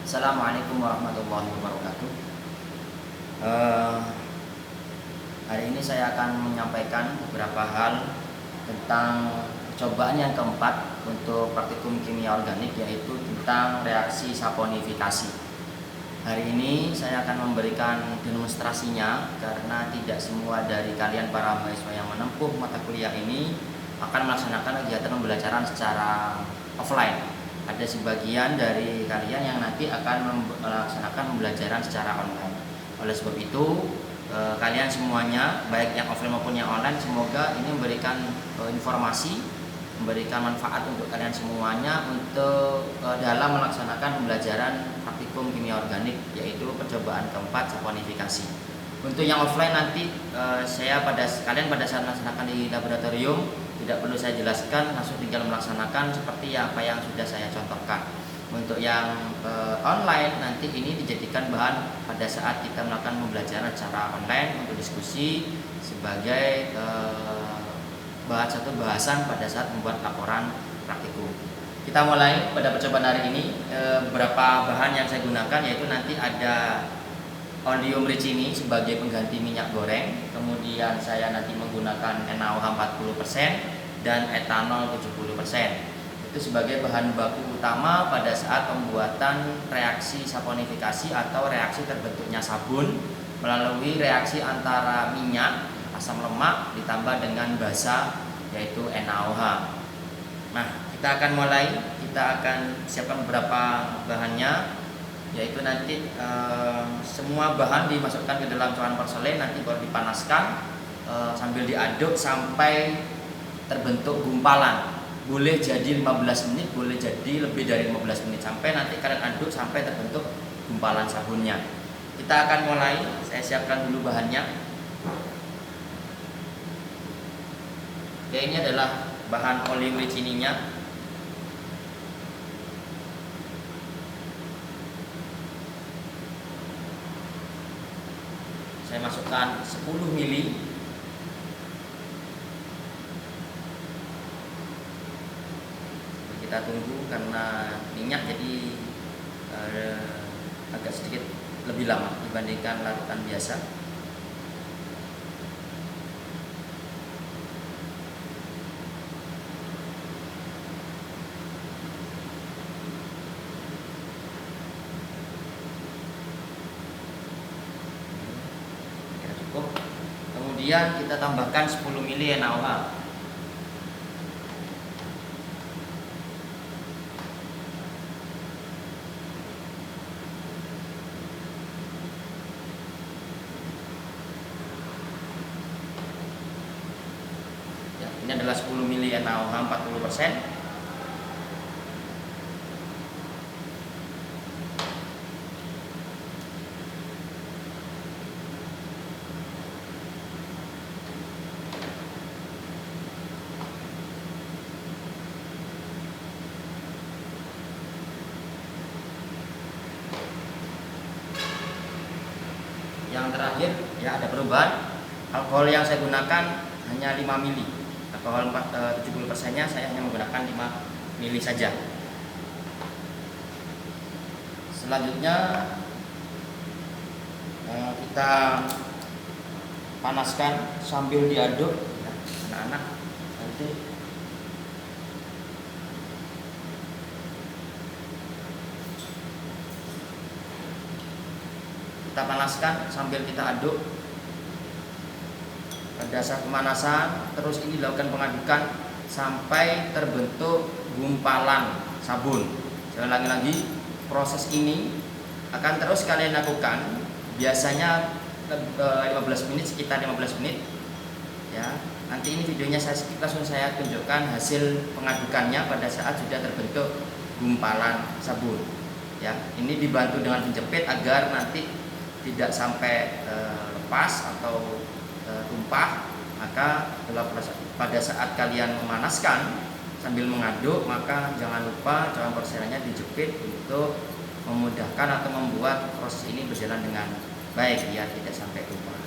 Assalamualaikum warahmatullahi wabarakatuh. Eh, Hari ini saya akan menyampaikan beberapa hal tentang percobaan yang keempat untuk praktikum kimia organik, yaitu tentang reaksi saponifikasi. Hari ini saya akan memberikan demonstrasinya karena tidak semua dari kalian para mahasiswa yang menempuh mata kuliah ini akan melaksanakan kegiatan pembelajaran secara offline. Ada sebagian dari kalian yang nanti akan melaksanakan pembelajaran secara online. Oleh sebab itu, kalian semuanya, baik yang offline maupun yang online, semoga ini memberikan informasi, memberikan manfaat untuk kalian semuanya untuk dalam melaksanakan pembelajaran praktikum kimia organik, yaitu percobaan keempat saponifikasi. Untuk yang offline nanti kalian pada saat melaksanakan di laboratorium tidak perlu saya jelaskan, langsung tinggal melaksanakan seperti apa yang sudah saya contohkan. Untuk yang online nanti ini dijadikan bahan pada saat kita melakukan pembelajaran secara online untuk diskusi sebagai satu bahasan pada saat membuat laporan praktikum. Kita mulai pada percobaan hari ini. Beberapa bahan yang saya gunakan yaitu nanti ada oleum ricini sebagai pengganti minyak goreng, kemudian saya nanti menggunakan NaOH 40% dan etanol 70%. Itu sebagai bahan baku utama pada saat pembuatan reaksi saponifikasi atau reaksi terbentuknya sabun melalui reaksi antara minyak, asam lemak ditambah dengan basa yaitu NaOH. Nah, kita akan mulai, kita akan siapkan beberapa bahannya, yaitu nanti semua bahan dimasukkan ke dalam cairan porselen, nanti baru dipanaskan sambil diaduk sampai terbentuk gumpalan. Boleh jadi 15 menit, boleh jadi lebih dari 15 menit, sampai nanti kalian aduk sampai terbentuk gumpalan sabunnya. Kita akan mulai, saya siapkan dulu bahannya. Oke, ini adalah bahan oleum ricininya. Saya masukkan 10 mili. Kita tunggu karena minyak jadi agak sedikit lebih lama dibandingkan larutan biasa. Kemudian kita tambahkan 10 mili NaOH. Ya, ini adalah 10 mili NaOH 40%. Yang terakhir ya ada perubahan, alkohol yang saya gunakan hanya 5 mili. Alkohol 70%-nya saya hanya menggunakan 5 mili saja. Selanjutnya kita panaskan sambil diaduk ya, anak-anak nanti. Kita panaskan sambil kita aduk. Pada saat pemanasan terus ini dilakukan pengadukan sampai terbentuk gumpalan sabun. Saya ulangi lagi, proses ini akan terus kalian lakukan biasanya 15 menit, sekitar 15 menit ya. Nanti ini videonya saya skip, langsung saya tunjukkan hasil pengadukannya pada saat sudah terbentuk gumpalan sabun ya. Ini dibantu dengan penjepit agar nanti tidak sampai lepas atau tumpah. Maka pada saat kalian memanaskan sambil mengaduk, maka jangan lupa cairan porselennya dijepit untuk memudahkan atau membuat proses ini berjalan dengan baik biar tidak sampai tumpah.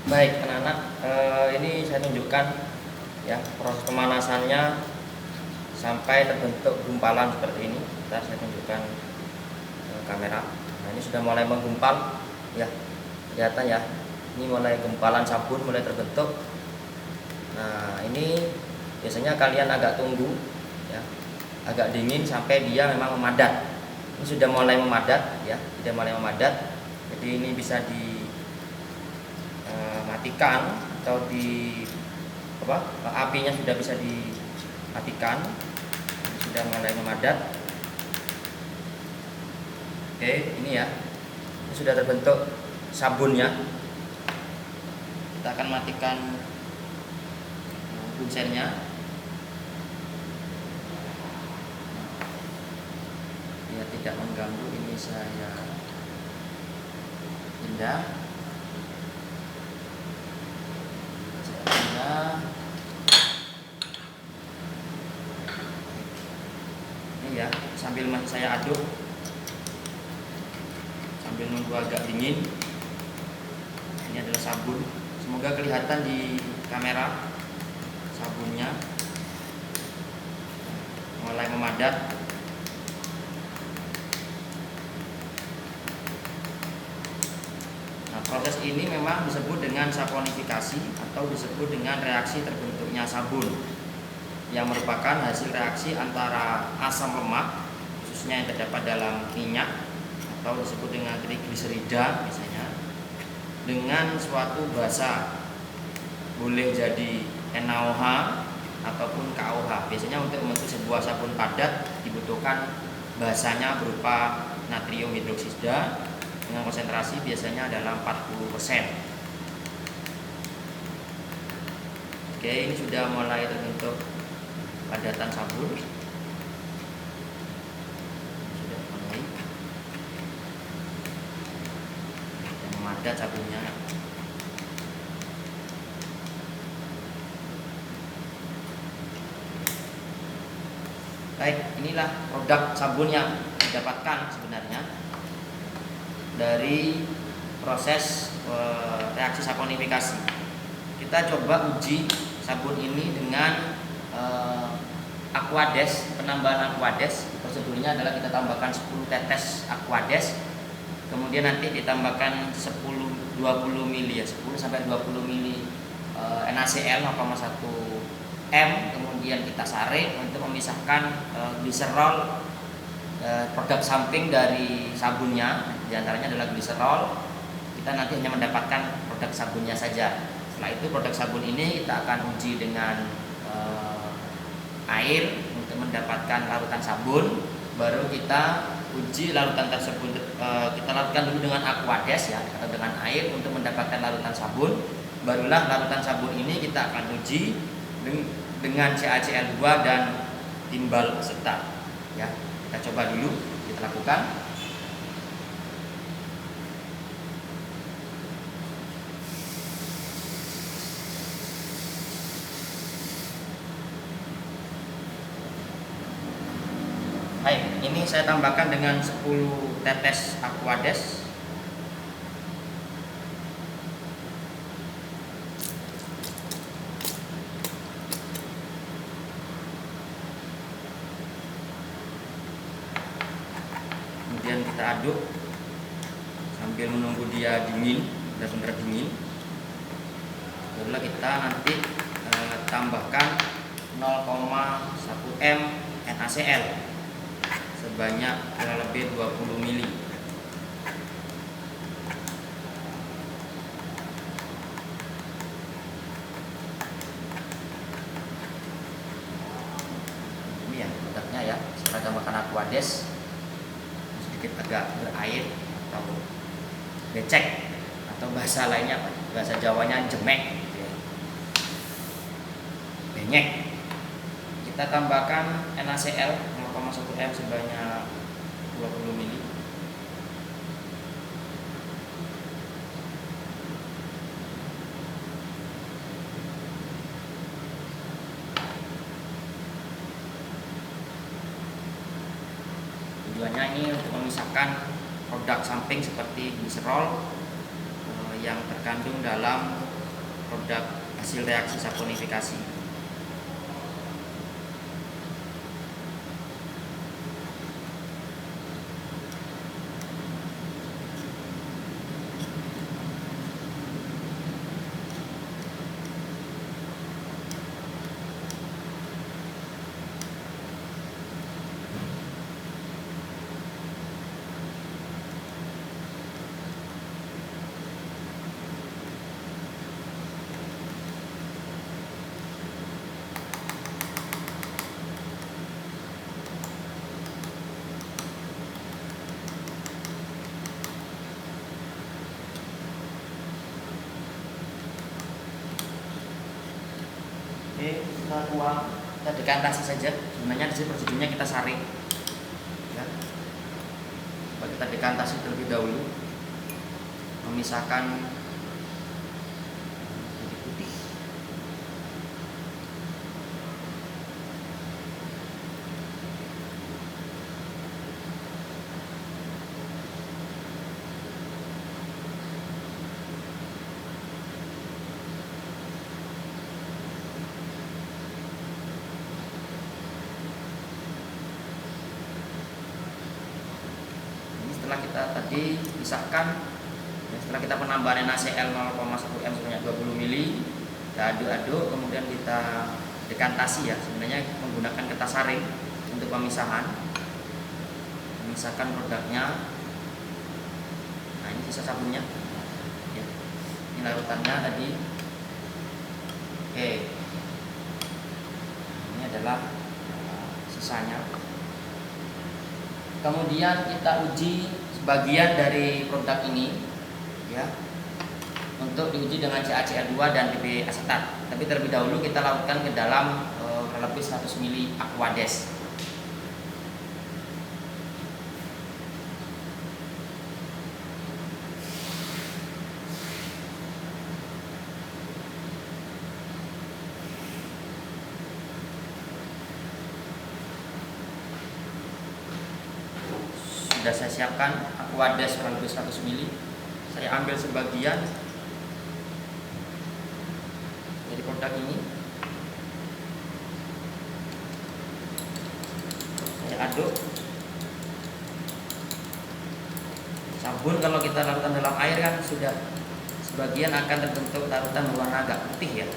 Baik anak-anak, ini saya tunjukkan ya proses pemanasannya sampai terbentuk gumpalan seperti ini. Ntar saya tunjukkan kamera. Nah, ini sudah mulai menggumpal ya, kelihatan ya. Ini mulai gumpalan sabun mulai terbentuk. Nah, ini biasanya kalian agak tunggu ya, agak dingin sampai dia memang memadat. Ini sudah mulai memadat ya, sudah mulai memadat. Jadi ini bisa dimatikan atau apinya sudah bisa dimatikan. Ini sudah mulai memadat. Oke, ini ya, ini sudah terbentuk sabunnya. Kita akan matikan bunsennya. Dia tidak mengganggu. Ini saya pindah. Ini ya, sambil masih saya aduk, sambil nunggu agak dingin. Ini adalah sabun. Semoga kelihatan di kamera sabunnya mulai memadat. Nah, proses ini memang disebut dengan saponifikasi atau disebut dengan reaksi terbentuknya sabun, yang merupakan hasil reaksi antara asam lemak khususnya yang terdapat dalam minyak atau disebut dengan trigliserida misalnya, dengan suatu basa, boleh jadi NaOH ataupun KOH. Biasanya untuk membentuk sebuah sabun padat dibutuhkan basanya berupa natrium hidroksida dengan konsentrasi biasanya adalah 40%. Oke, ini sudah mulai terbentuk padatan sabun. Sudah mulai memadat sabunnya. Baik, inilah produk sabun yang didapatkan sebenarnya dari proses reaksi saponifikasi. Kita coba uji sabun ini dengan Aquades, penambahan Aquades. Prosedurnya adalah kita tambahkan 10 tetes Aquades, kemudian nanti ditambahkan 10-20 mili ya, 10 sampai 20 mili NaCl 0,1 M, kemudian kita saring untuk memisahkan gliserol, produk samping dari sabunnya. Di antaranya adalah gliserol. Kita nanti hanya mendapatkan produk sabunnya saja. Setelah itu produk sabun ini kita akan uji dengan air untuk mendapatkan larutan sabun. Baru kita uji larutan tersebut, kita lakukan dulu dengan Aquades ya, atau dengan air untuk mendapatkan larutan sabun. Barulah larutan sabun ini kita akan uji dengan CaCl2 dan timbal asetat ya. Kita coba dulu, kita lakukan. Baik, ini saya tambahkan dengan 10 tetes Aquades. Kemudian kita aduk sambil menunggu dia dingin, benar-benar dingin. Barulah kita nanti tambahkan 0,1 M NaCl sebanyak kurang lebih 20 mili. Ini ya produknya ya, setelah tambahkan Aquades sedikit agak berair atau becek, atau bahasa lainnya bahasa Jawanya jemek gitu ya. Benyek. Kita tambahkan NaCl 0,1 M sebanyak 20 mili. Tujuannya ini untuk memisahkan produk samping seperti gliserol yang terkandung dalam produk hasil reaksi saponifikasi. Oke, kita tuang, kita dekantasi saja. Sebenarnya di sini prosedurnya kita saring, ya. Kita dekantasi terlebih dahulu, memisahkan putih. Setelah kita tadi pisahkan, setelah kita penambahan NaCl 0,1 m sebanyak 20 ml, kita aduk-aduk, kemudian kita dekantasi ya, sebenarnya menggunakan kertas saring untuk memisahkan produknya. Nah, ini sisa sabunnya ya. Ini larutannya tadi. Oke, ini adalah sisanya. Kemudian kita uji sebagian dari produk ini ya, untuk diuji dengan CaCl2 dan PP asetat. Tapi terlebih dahulu kita lakukan ke dalam lebih 100 ml Aquades. Sudah saya siapkan Aquades kurang lebih 100 ml. Saya ambil sebagian dari produk ini, saya aduk. Sabun kalau kita larutan dalam air kan sudah sebagian akan terbentuk larutan berwarna agak putih ya.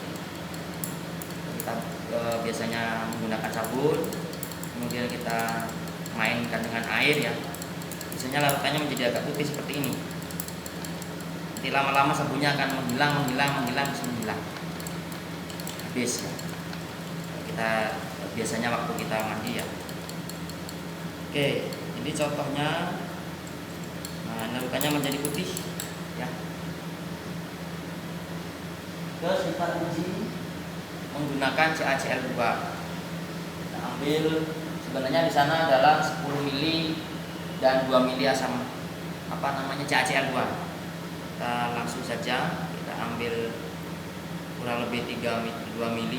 Kita biasanya menggunakan sabun, kemudian kita mainkan dengan air ya, biasanya larutannya menjadi agak putih seperti ini. Nanti lama-lama sabunnya akan menghilang, habis ya. Kita biasanya waktu kita mandi ya. Oke, ini contohnya. Nah, larutannya menjadi putih ya. Terus kita uji menggunakan CaCl2. Kita ambil, sebenarnya di sana adalah 10 ml dan 2 ml asam CaCl2. Kita langsung saja kita ambil kurang lebih 2 ml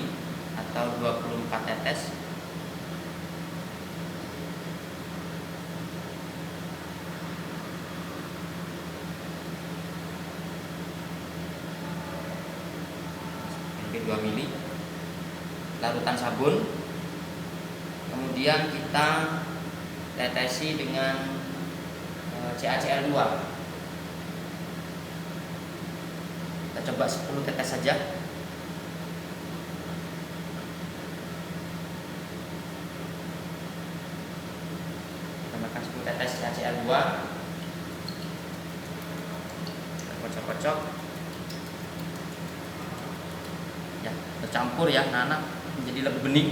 atau 24 tetes. Lebih 2 ml larutan sabun. Kemudian kita tetesi dengan CaCl2. Kita coba 10 tetes saja. Tambahkan 10 tetes CaCl2. Kita kocok-kocok. Ya, bercampur ya, anak-anak, menjadi lebih bening.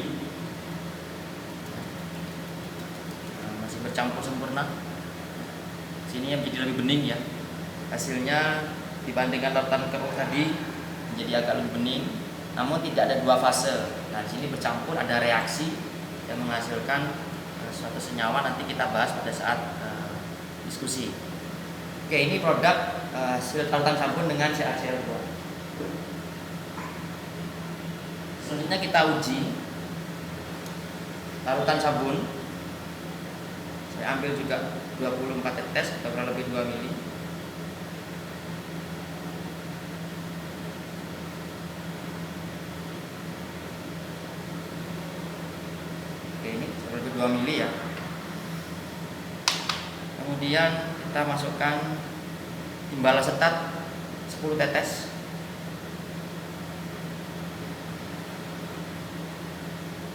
Masih bercampur sempurna. Sini yang menjadi lebih bening ya. Hasilnya dibandingkan larutan keruh tadi menjadi agak lebih bening, namun tidak ada dua fase. Nah, di sini bercampur, ada reaksi yang menghasilkan suatu senyawa, nanti kita bahas pada saat diskusi. Oke, ini produk hasil larutan sabun dengan CaCl2. Selanjutnya kita uji larutan sabun. Saya ambil juga 24 tetes atau kurang lebih 2 ml. 2 mili ya. Kemudian kita masukkan timbal asetat 10 tetes.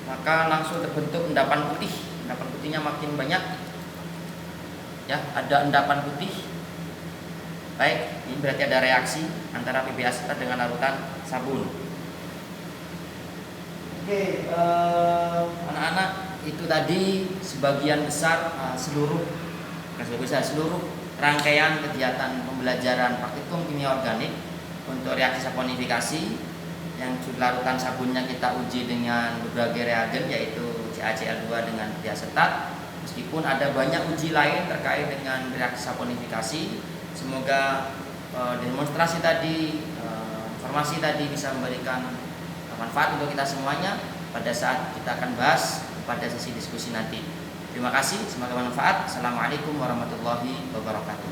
Maka langsung terbentuk endapan putih. Endapan putihnya makin banyak. Ya, ada endapan putih. Baik, ini berarti ada reaksi antara PB asetat dengan larutan sabun. Oke, anak-anak, itu tadi sebagian besar seluruh rangkaian kegiatan pembelajaran praktikum kimia organik untuk reaksi saponifikasi yang larutan sabunnya kita uji dengan berbagai reagen, yaitu CaCl2 dengan PB asetat. Meskipun ada banyak uji lain terkait dengan reaksi saponifikasi, semoga demonstrasi tadi, informasi tadi bisa memberikan manfaat untuk kita semuanya pada saat kita akan bahas pada sesi diskusi nanti. Terima kasih, semoga bermanfaat. Assalamualaikum warahmatullahi wabarakatuh.